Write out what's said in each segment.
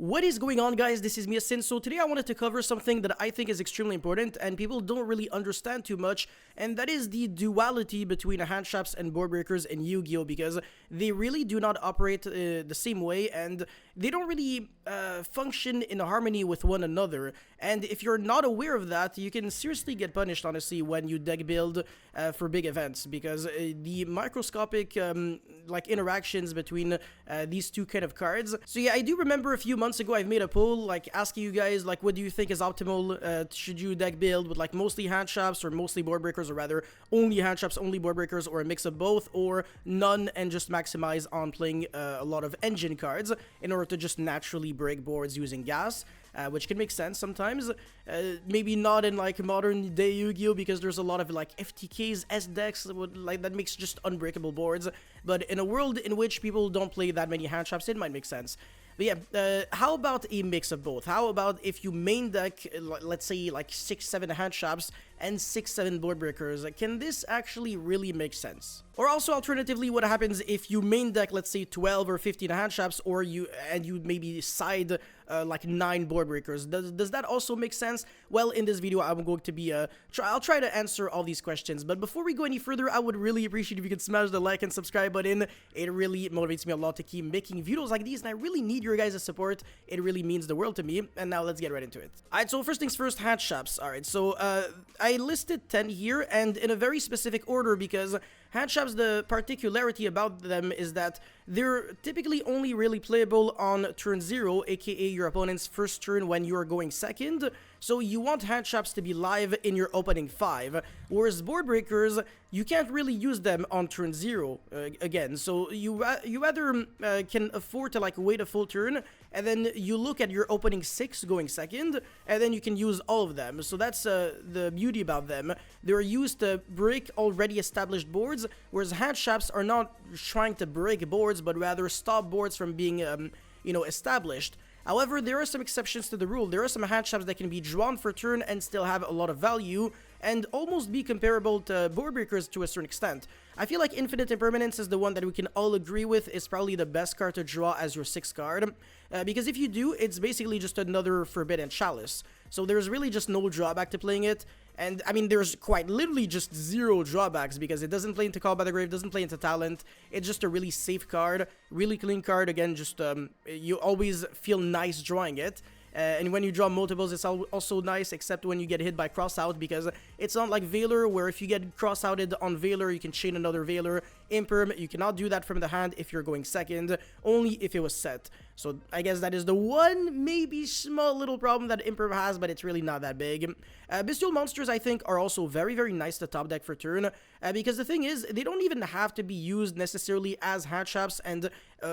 What is going on, guys? This is Miasin. So today I wanted to cover something that I think is extremely important and people don't really understand too much, and that is the duality between hand traps and board breakers in Yu-Gi-Oh, because they really do not operate the same way and they don't really function in harmony with one another. And if you're not aware of that, you can seriously get punished, honestly, when you deck build for big events, because the microscopic like interactions between these two kind of cards. So yeah, I do remember a few months ago I've made a poll like asking you guys like what do you think is optimal. Should you deck build with like mostly hand traps or mostly board breakers, or rather only hand traps, only board breakers, or a mix of both, or none and just maximize on playing a lot of engine cards in order to just naturally break boards using gas, which can make sense sometimes. Maybe not in like modern day Yu-Gi-Oh, because there's a lot of like FTKs, S decks that makes just unbreakable boards, but in a world in which people don't play that many hand traps, it might make sense. But yeah, how about a mix of both? How about if you main deck, let's say like 6-7 hand traps and 6-7 board breakers? Can this actually really make sense? Or also alternatively, what happens if you main deck, let's say 12 or 15 hand traps, or you maybe side like 9 board breakers? Does that also make sense? Well, in this video I'm going to be I'll try to answer all these questions, but before we go any further, I would really appreciate if you could smash the like and subscribe button. It really motivates me a lot to keep making videos like these, and I really need your guys' support. It really means the world to me. And now let's get right into it. Alright, so first things first, hand traps. Alright, so I listed 10 here, and in a very specific order, because hand traps, the particularity about them is that they're typically only really playable on turn 0, aka your opponent's first turn when you are going second. So you want hand traps to be live in your opening 5, whereas board breakers, you can't really use them on turn 0 again. So you either can afford to like wait a full turn, and then you look at your opening 6 going second, and then you can use all of them. So that's the beauty about them. They're used to break already established boards, whereas hand traps are not trying to break boards, but rather stop boards from being established. However, there are some exceptions to the rule. There are some hand traps that can be drawn for turn and still have a lot of value, and almost be comparable to board breakers to a certain extent. I feel like Infinite Impermanence is the one that we can all agree with is probably the best card to draw as your 6th card, because if you do, it's basically just another Forbidden Chalice. So there's really just no drawback to playing it. And I mean, there's quite literally just 0 drawbacks, because it doesn't play into Call by the Grave, doesn't play into Talent. It's just a really safe card, really clean card. Again, just you always feel nice drawing it. And when you draw multiples, it's also nice, except when you get hit by cross-out, because it's not like Veiler, where if you get cross-outed on Veiler, you can chain another Veiler. Imperm, you cannot do that from the hand if you're going second, only if it was set. So I guess that is the one maybe small little problem that Imperm has, but it's really not that big. Bestial monsters, I think, are also very, very nice to top deck for turn, because the thing is, they don't even have to be used necessarily as hand traps and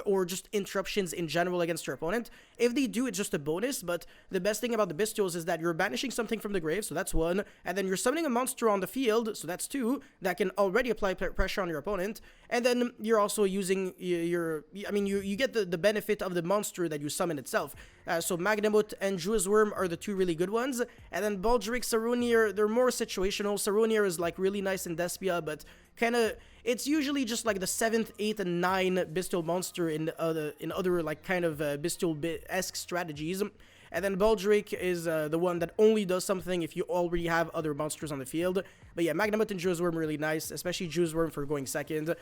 or just interruptions in general against your opponent. If they do, it's just a bonus, but the best thing about the Bestials is that you're banishing something from the grave, so that's 1, and then you're summoning a monster on the field, so that's 2, that can already apply pressure on your opponent, and then you're also using you get the benefit of the monster that you summon itself. So Magnamut and Jew's Worm are the 2 really good ones, and then Baldric, Saronir, they're more situational. Saronir is like really nice in Despia, but kinda, it's usually just like the 7th, 8th, and 9 Bestial monster in other like kind of Bestial-esque strategies. And then Baldric is the one that only does something if you already have other monsters on the field. But yeah, Magnamut and Jew's Worm really nice, especially Jew's Worm for going second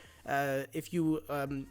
if you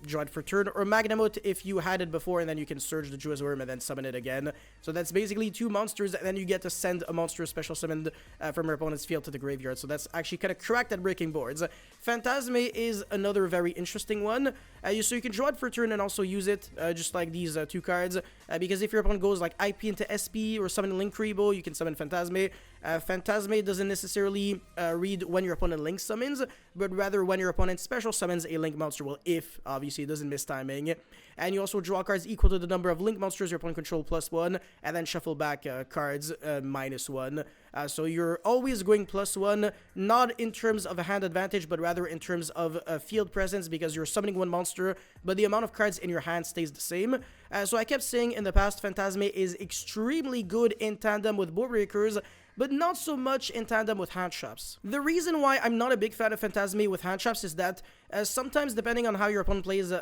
draw it for turn, or Magnamut if you had it before and then you can surge the Jew's Worm and then summon it again. So that's basically 2 monsters, and then you get to send a monster special summoned from your opponent's field to the graveyard. So that's actually kind of cracked at breaking boards. Phantasme is another very interesting one. So you can draw it for turn and also use it, just like these 2 cards, because if your opponent goes like IP into SP or summon Link Rebo, you can summon Phantasme. Phantasme doesn't necessarily read when your opponent Link summons, but rather when your opponent special summons a Link monster. Well, if obviously it doesn't miss timing. And you also draw cards equal to the number of Link monsters your opponent control +1, and then shuffle back cards -1. So you're always going +1, not in terms of a hand advantage, but rather in terms of field presence, because you're summoning 1 monster, but the amount of cards in your hand stays the same. So I kept saying in the past, Phantasme is extremely good in tandem with board breakers, but not so much in tandem with hand traps. The reason why I'm not a big fan of Phantasme with hand traps is that sometimes, depending on how your opponent plays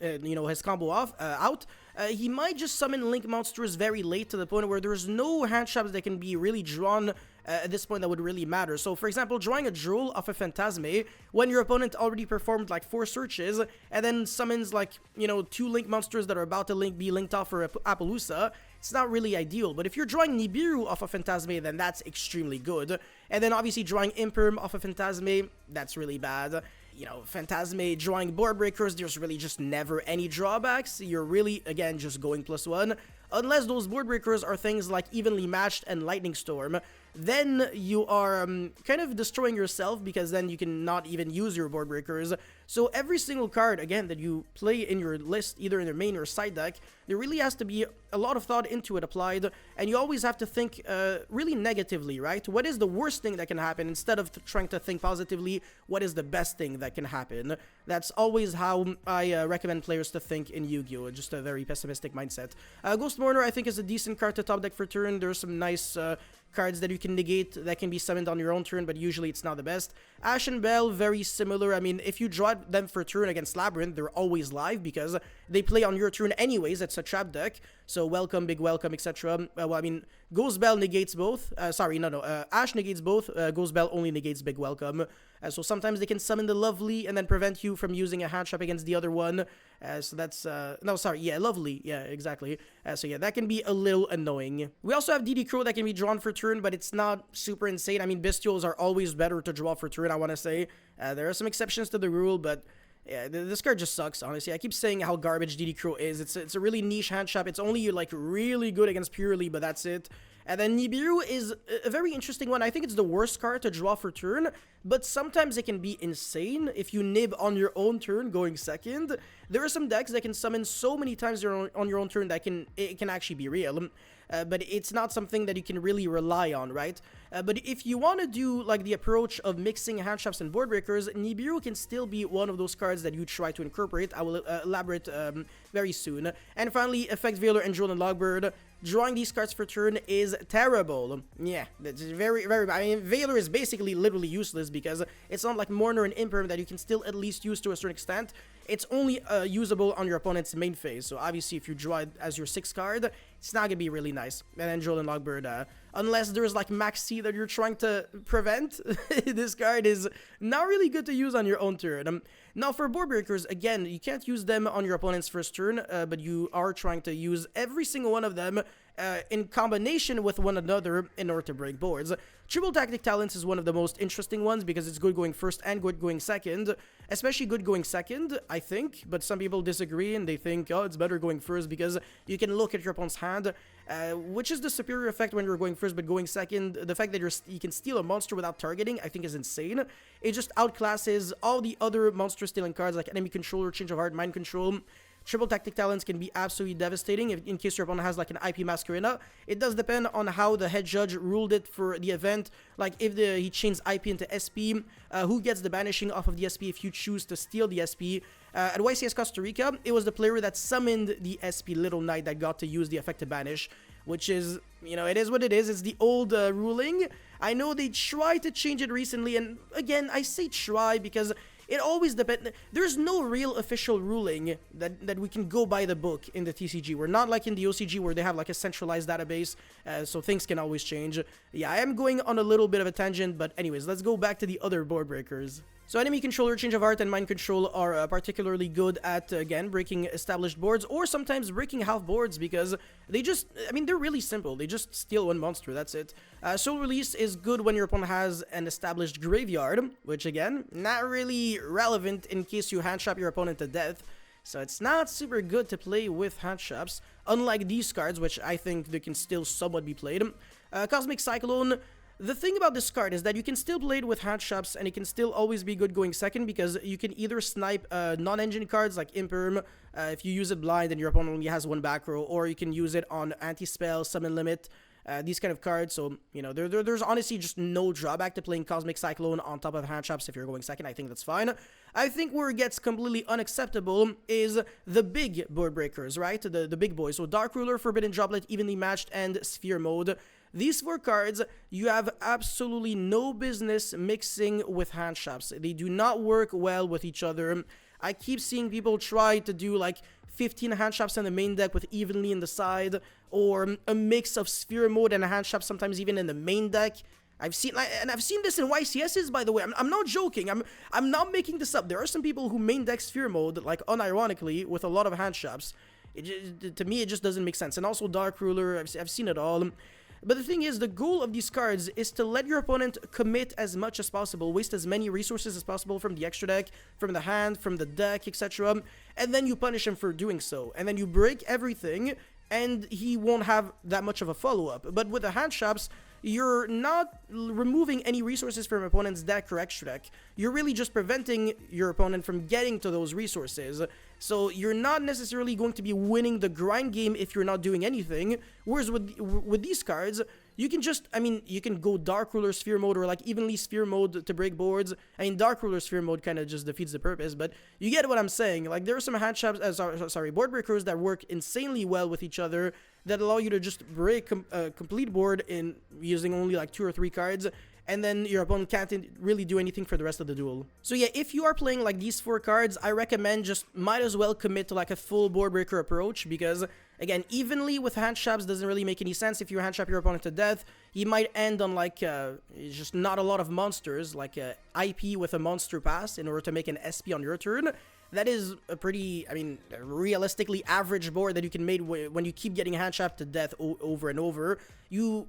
his combo out, he might just summon Link monsters very late to the point where there's no hand traps that can be really drawn at this point that would really matter. So, for example, drawing a Drool off a Phantasme when your opponent already performed like 4 searches and then summons like, 2 Link monsters that are about to be linked off for Appaloosa, it's not really ideal. But if you're drawing Nibiru off a Phantasme, then that's extremely good. And then obviously drawing Imperm off a Phantasme, that's really bad. Phantasme drawing board breakers, there's really just never any drawbacks. You're really, again, just going +1. Unless those board breakers are things like Evenly Matched and Lightning Storm, then you are kind of destroying yourself, because then you can not even use your board breakers. So every single card, again, that you play in your list, either in your main or side deck, there really has to be a lot of thought into it applied, and you always have to think really negatively, right? What is the worst thing that can happen, instead of trying to think positively, what is the best thing that can happen? That's always how I recommend players to think in Yu-Gi-Oh! Just a very pessimistic mindset. Ghost Mourner, I think, is a decent card to top deck for turn. There's some nice cards that you can negate that can be summoned on your own turn, but usually it's not the best. Ashen Bell, very similar. I mean, if you draw them for turn against Labyrinth, they're always live because they play on your turn anyways. It's a trap deck, so welcome, big welcome, etc. Well, I mean, Ghost Bell negates both. Ash negates both. Ghost Bell only negates big welcome. So sometimes they can summon the Lovely and then prevent you from using a hand trap against the other one. So that's, Lovely. Yeah, exactly. So yeah, that can be a little annoying. We also have DD Crow that can be drawn for turn, but it's not super insane. I mean, Bestials are always better to draw for turn, I want to say. There are some exceptions to the rule, but yeah, this card just sucks, honestly. I keep saying how garbage DD Crow is. It's a really niche hand trap. It's only, like, really good against Purely, but that's it. And then Nibiru is a very interesting one. I think it's the worst card to draw for turn, but sometimes it can be insane if you nib on your own turn going second. There are some decks that can summon so many times on your own turn that it can actually be real. But it's not something that you can really rely on, right? But if you want to do like the approach of mixing hand traps and board breakers, Nibiru can still be one of those cards that you try to incorporate. I will elaborate very soon. And finally, Effect Veiler and Dueling Logbird. Drawing these cards for turn is terrible. Yeah, that's very, very bad. I mean, Veiler is basically literally useless because it's not like Mourner and Imperm that you can still at least use to a certain extent. It's only usable on your opponent's main phase. So obviously, if you draw it as your 6th card, it's not gonna be really nice. And then Dueling Logbird, unless there's like Max C that you're trying to prevent, this card is not really good to use on your own turn. Now for board breakers, again, you can't use them on your opponent's first turn, but you are trying to use every single one of them in combination with one another in order to break boards. Triple Tactic Talents is one of the most interesting ones because it's good going first and good going second, especially good going second, I think, but some people disagree and they think, oh, it's better going first because you can look at your opponent's hand, which is the superior effect when you're going first, but going second, the fact that you can steal a monster without targeting, I think is insane. It just outclasses all the other monster stealing cards like Enemy Controller, Change of Heart, Mind Control. Triple Tactic Talents can be absolutely devastating in case your opponent has like an IP Masquerena. It does depend on how the head judge ruled it for the event. Like if he chains IP into SP, who gets the banishing off of the SP if you choose to steal the SP. At YCS Costa Rica, it was the player that summoned the SP Little Knight that got to use the effect to banish, which is, it is what it is. It's the old ruling. I know they tried to change it recently, and again, I say try because it always depends. There's no real official ruling that we can go by the book in the TCG. We're not like in the OCG where they have like a centralized database, so things can always change. Yeah, I am going on a little bit of a tangent, but anyways, let's go back to the other board breakers. So Enemy Controller, Change of Heart, and Mind Control are particularly good at, again, breaking established boards, or sometimes breaking half boards, because they just, they're really simple. They just steal one monster, that's it. Soul Release is good when your opponent has an established graveyard, which, again, not really relevant in case you hand trap your opponent to death. So it's not super good to play with hand traps, unlike these cards, which I think they can still somewhat be played. Cosmic Cyclone. The thing about this card is that you can still play it with hand traps, and it can still always be good going second, because you can either snipe non-engine cards like Imperm, if you use it blind and your opponent only has one back row, or you can use it on anti-spell, summon limit, these kind of cards. So, there's honestly just no drawback to playing Cosmic Cyclone on top of hand traps if you're going second. I think that's fine. I think where it gets completely unacceptable is the big board breakers, right? The big boys. So Dark Ruler, Forbidden Droplet, Evenly Matched, and Sphere Mode. these 4 cards, you have absolutely no business mixing with hand traps. They do not work well with each other. I keep seeing people try to do like 15 hand traps in the main deck with evenly in the side, or a mix of sphere mode and a hand trap sometimes even in the main deck. I've seen this in YCSs, by the way. I'm not joking. I'm not making this up. There are some people who main deck sphere mode, like unironically, with a lot of hand traps. To me, it just doesn't make sense. And also Dark Ruler, I've seen it all. But the thing is, the goal of these cards is to let your opponent commit as much as possible, waste as many resources as possible from the extra deck, from the hand, from the deck, etc. And then you punish him for doing so. And then you break everything, and he won't have that much of a follow-up. But with the hand traps, you're not removing any resources from your opponent's deck or extra deck. You're really just preventing your opponent from getting to those resources. So you're not necessarily going to be winning the grind game if you're not doing anything. Whereas with these cards, you can just, you can go Dark Ruler Sphere mode or like evenly Sphere mode to break boards. Dark Ruler Sphere mode kind of just defeats the purpose, but you get what I'm saying. Like, there are some hand traps, board breakers that work insanely well with each other, that allow you to just break a complete board in using only like 2 or 3 cards, and then your opponent can't really do anything for the rest of the duel. So yeah, if you are playing like these 4 cards, I recommend just might as well commit to like a full board breaker approach, because again, evenly with hand traps doesn't really make any sense. If you hand trap your opponent to death, he might end on like just not a lot of monsters, like IP with a monster pass in order to make an SP on your turn. That is a pretty, realistically average board that you can make when you keep getting hand trapped to death over and over. You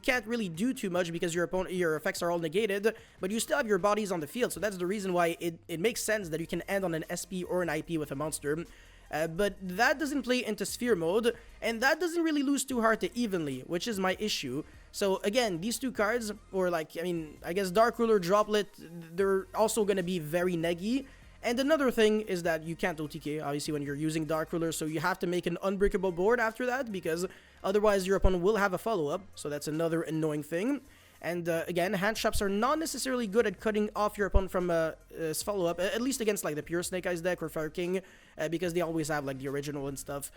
can't really do too much because your effects are all negated, but you still have your bodies on the field. So that's the reason why it makes sense that you can end on an SP or an IP with a monster. But that doesn't play into sphere mode, and that doesn't really lose too hard to evenly, which is my issue. So again, these 2 cards, or like, I guess Dark Ruler, Droplet, they're also going to be very neggy. And another thing is that you can't OTK, obviously, when you're using Dark Ruler, so you have to make an unbreakable board after that, because otherwise your opponent will have a follow-up, so that's another annoying thing. And again, hand traps are not necessarily good at cutting off your opponent from a follow-up, at least against like the pure Snake Eyes deck or Fire King, because they always have like the original and stuff.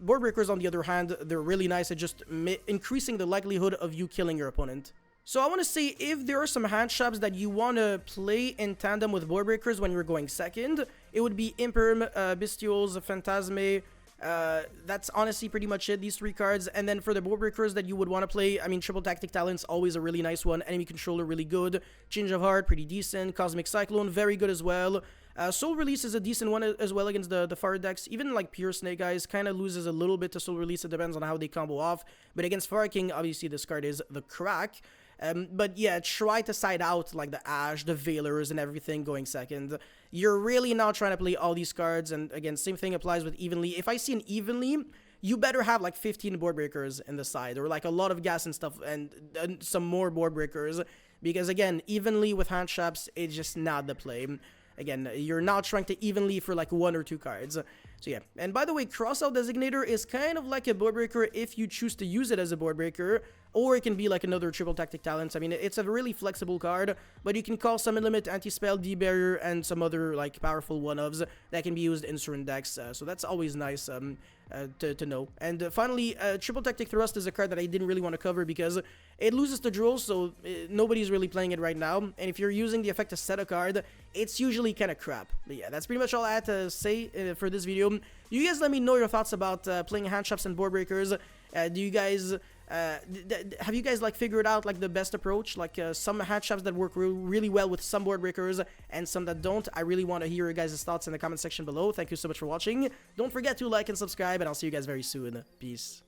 Board breakers, on the other hand, they're really nice at just increasing the likelihood of you killing your opponent. So I want to say, if there are some hand traps that you want to play in tandem with board breakers when you're going second, it would be Imperm, Bestials, Phantasme. That's honestly pretty much it, these 3 cards. And then for the board breakers that you would want to play, Triple Tactic Talent's always a really nice one. Enemy Controller, really good. Change of Heart, pretty decent. Cosmic Cyclone, very good as well. Soul Release is a decent one as well against the far decks. Even like pure Snake Eyes kind of loses a little bit to Soul Release. It depends on how they combo off. But against Fire King, obviously this card is the crack. But yeah, try to side out like the Ash, the Veilers, and everything going second. You're really not trying to play all these cards, and again, same thing applies with evenly. If I see an evenly, you better have like 15 board breakers in the side, or like a lot of gas and stuff, and some more board breakers, because again, evenly with hand traps, it's just not the play. Again, you're not trying to evenly for like 1 or 2 cards. So yeah, and by the way, Crossout Designator is kind of like a board breaker if you choose to use it as a board breaker, or it can be like another Triple Tactic Talents. It's a really flexible card, but you can call Summon Limit, Anti-Spell, D-Barrier, and some other like powerful one-ofs that can be used in certain decks, so that's always nice to know. And finally, Triple Tactic Thrust is a card that I didn't really want to cover because it loses to Drool, so nobody's really playing it right now, and if you're using the effect to set a card, it's usually kind of crap. But yeah, that's pretty much all I had to say for this video. You guys let me know your thoughts about playing hand traps and board breakers. Do you guys have you guys like figured out like the best approach, like some hand traps that work really well with some board breakers and some that don't? I really want to hear your guys' thoughts in the comment section below. Thank you so much for watching. Don't forget to like and subscribe, and I'll see you guys very soon. Peace.